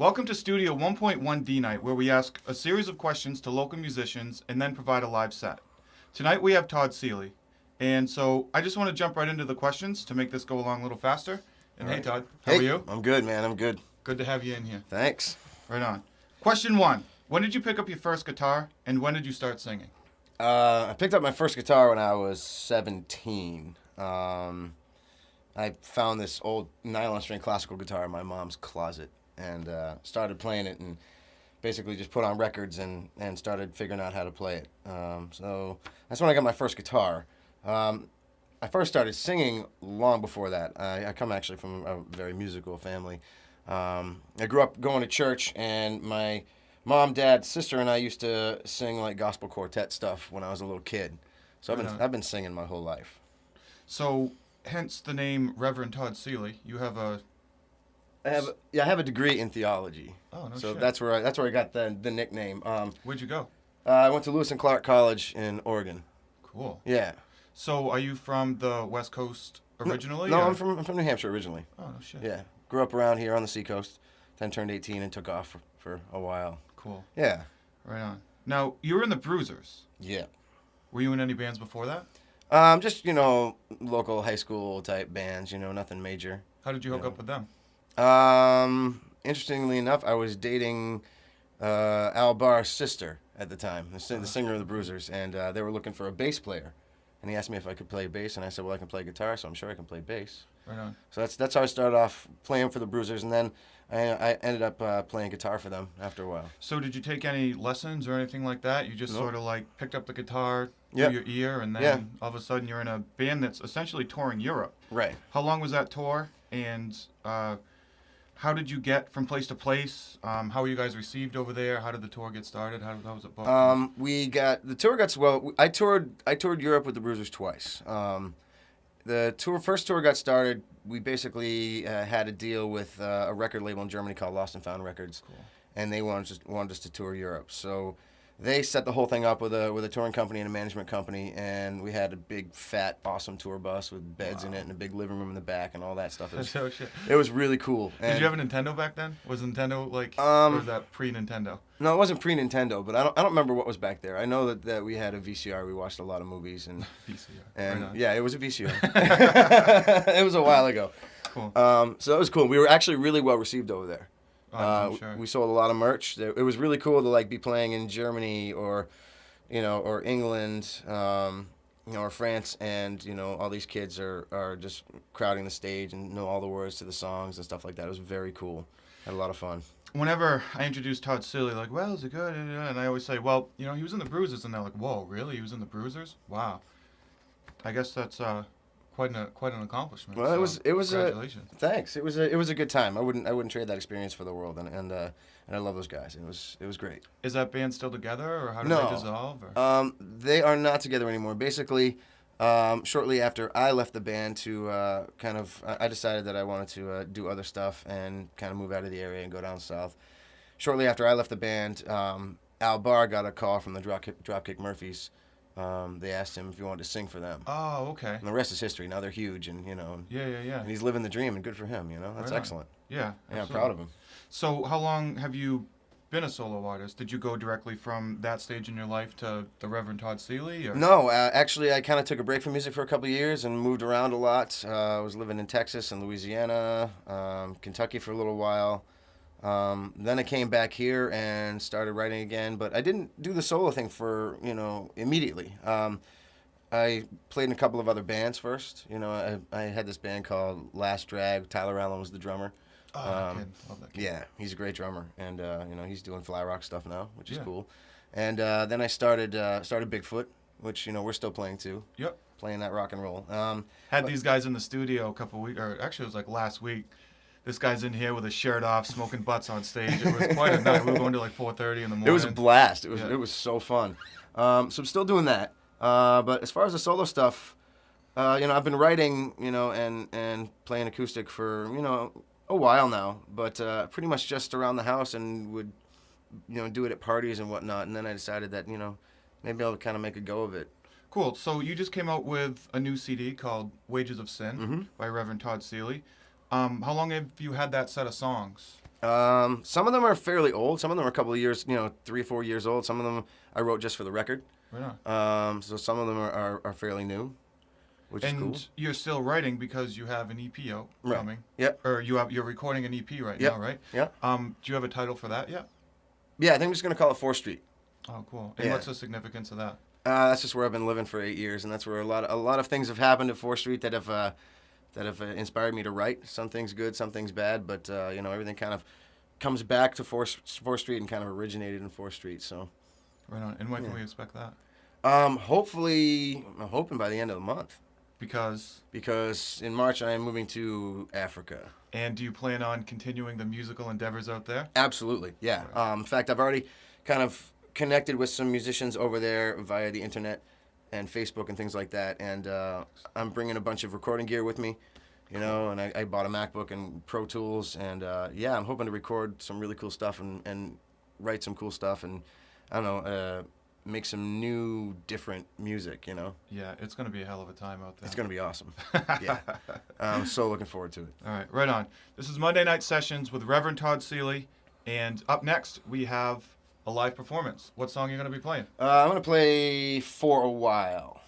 Welcome to Studio 1.1D Night, where we ask a series of questions to local musicians and then provide a live set. Tonight we have Todd Seely. And so I just want to jump right into the questions to make this go along a little faster. And hey, Todd, how are you? I'm good, man. I'm good. Good to have you in here. Thanks. Right on. Question 1. When did you pick up your first guitar, and when did you start singing? I picked up my first guitar when I was 17. I found this old nylon string classical guitar in my mom's closet and started playing it and basically just put on records and started figuring out how to play it. So that's when I got my first guitar. I first started singing long before that. I come actually from a very musical family. I grew up going to church, and my mom, dad, sister, and I used to sing like gospel quartet stuff when I was a little kid. So I've been singing my whole life. So, hence the name Reverend Todd Seely. You have a... I have a degree in theology. Oh, no so shit. that's where I got the nickname. Where'd you go? I went to Lewis and Clark College in Oregon. Cool. Yeah. So, are you from the West Coast originally? No, or? I'm from New Hampshire originally. Oh, no shit. Yeah. Grew up around here on the seacoast, then turned 18 and took off for a while. Cool. Yeah. Right on. Now, you were in the Bruisers. Yeah. Were you in any bands before that? Just, local high school type bands, nothing major. How did you hook up with them? Interestingly enough, I was dating Al Barr's sister at the time, the singer of the Bruisers, and they were looking for a bass player. And he asked me if I could play bass, and I said, well, I can play guitar, so I'm sure I can play bass. Right on. So that's how I started off playing for the Bruisers, and then I ended up playing guitar for them after a while. So did you take any lessons or anything like that? You just Nope. sort of like picked up the guitar Yep. through your ear, and then all of a sudden you're in a band that's essentially touring Europe. Right. How long was that tour, and how did you get from place to place? How were you guys received over there? How did the tour get started? How was it booked? The tour got well. I toured Europe with the Bruisers twice. The first tour got started. We basically had a deal with a record label in Germany called Lost and Found Records, Cool. and they wanted us to tour Europe. So they set the whole thing up with a touring company and a management company, and we had a big, fat, awesome tour bus with beds in it and a big living room in the back and all that stuff. Oh, shit. It was really cool. Did you have a Nintendo back then? Was Nintendo or was that pre-Nintendo? No, it wasn't pre-Nintendo, but I don't remember what was back there. I know that we had a VCR. We watched a lot of movies and VCR. and Right on. yeah, it was a VCR. It was a while ago. Cool. So that was cool. We were actually really well received over there. I'm sure. We sold a lot of merch. It was really cool to be playing in Germany or England, or France, and all these kids are just crowding the stage and know all the words to the songs and stuff like that. It was very cool. Had a lot of fun. Whenever I introduce Todd Seely, well, is it good? And I always say, well, he was in the Bruisers, and they're like, whoa, really? He was in the Bruisers? Wow. I guess that's quite an accomplishment. Well, so it was congratulations. Thanks. It was a good time. I wouldn't trade that experience for the world, and I love those guys. It was great. Is that band still together, or how did No. they dissolve? Or? They are not together anymore. Basically, shortly after I left the band to I decided that I wanted to do other stuff and kind of move out of the area and go down south. Shortly after I left the band, Al Barr got a call from the Dropkick Murphys. They asked him if he wanted to sing for them. Oh, okay. And the rest is history. Now they're huge, and Yeah. and he's living the dream, and good for him. That's Right on. excellent. Yeah, Yeah, I'm proud of him. So how long have you been a solo artist? Did you go directly from that stage in your life to the Reverend Todd Seely? Or? No, actually, I kind of took a break from music for a couple of years and moved around a lot. I was living in Texas and Louisiana, Kentucky for a little while. Then I came back here and started writing again, but I didn't do the solo thing for, immediately. I played in a couple of other bands first. I had this band called Last Drag. Tyler Allen was the drummer. Oh, that kid. Love that kid. Yeah, he's a great drummer, and he's doing fly rock stuff now, which is Yeah. cool. And then I started Bigfoot, which we're still playing too. Yep. Playing that rock and roll. Had these guys in the studio a couple weeks, or actually it was last week. This guy's in here with his shirt off, smoking butts on stage. It was quite a night. We were going to 4:30 in the morning. It was a blast. It was Yeah. it was so fun. So I'm still doing that. But as far as the solo stuff, I've been writing, and playing acoustic for, a while now. But pretty much just around the house, and would, do it at parties and whatnot. And then I decided that, maybe I'll kind of make a go of it. Cool. So you just came out with a new CD called Wages of Sin Mhm. by Reverend Todd Seely. How long have you had that set of songs? Some of them are fairly old. Some of them are a couple of years, 3 or 4 years old. Some of them I wrote just for the record. Right on. So some of them are fairly new, which is cool. And you're still writing because you have an EP out Right. coming. Yep. Or you're recording an EP right Yep. now, right? Yeah. Do you have a title for that yet? Yeah, I think I'm just going to call it 4th Street. Oh, cool. And Yeah. what's the significance of that? That's just where I've been living for 8 years, and that's where a lot of things have happened at 4th Street that have inspired me to write. Some things good, some things bad, but everything kind of comes back to 4th Street and kind of originated in 4th Street. So, Right on. And when can Yeah. we expect that? hopefully, I'm hoping by the end of the month, Because because in March I am moving to Africa. and do you plan on continuing the musical endeavors out there? Absolutely, yeah. In fact, I've already kind of connected with some musicians over there via the internet and Facebook and things like that, and I'm bringing a bunch of recording gear with me, and I bought a MacBook and Pro Tools, and I'm hoping to record some really cool stuff and write some cool stuff, and I don't know, make some new, different music, Yeah, it's going to be a hell of a time out there. It's going to be awesome. Yeah. I'm so looking forward to it. All right, right on. This is Monday Night Sessions with Reverend Todd Seely, and up next we have a live performance. What song are you going to be playing? I'm going to play For a While.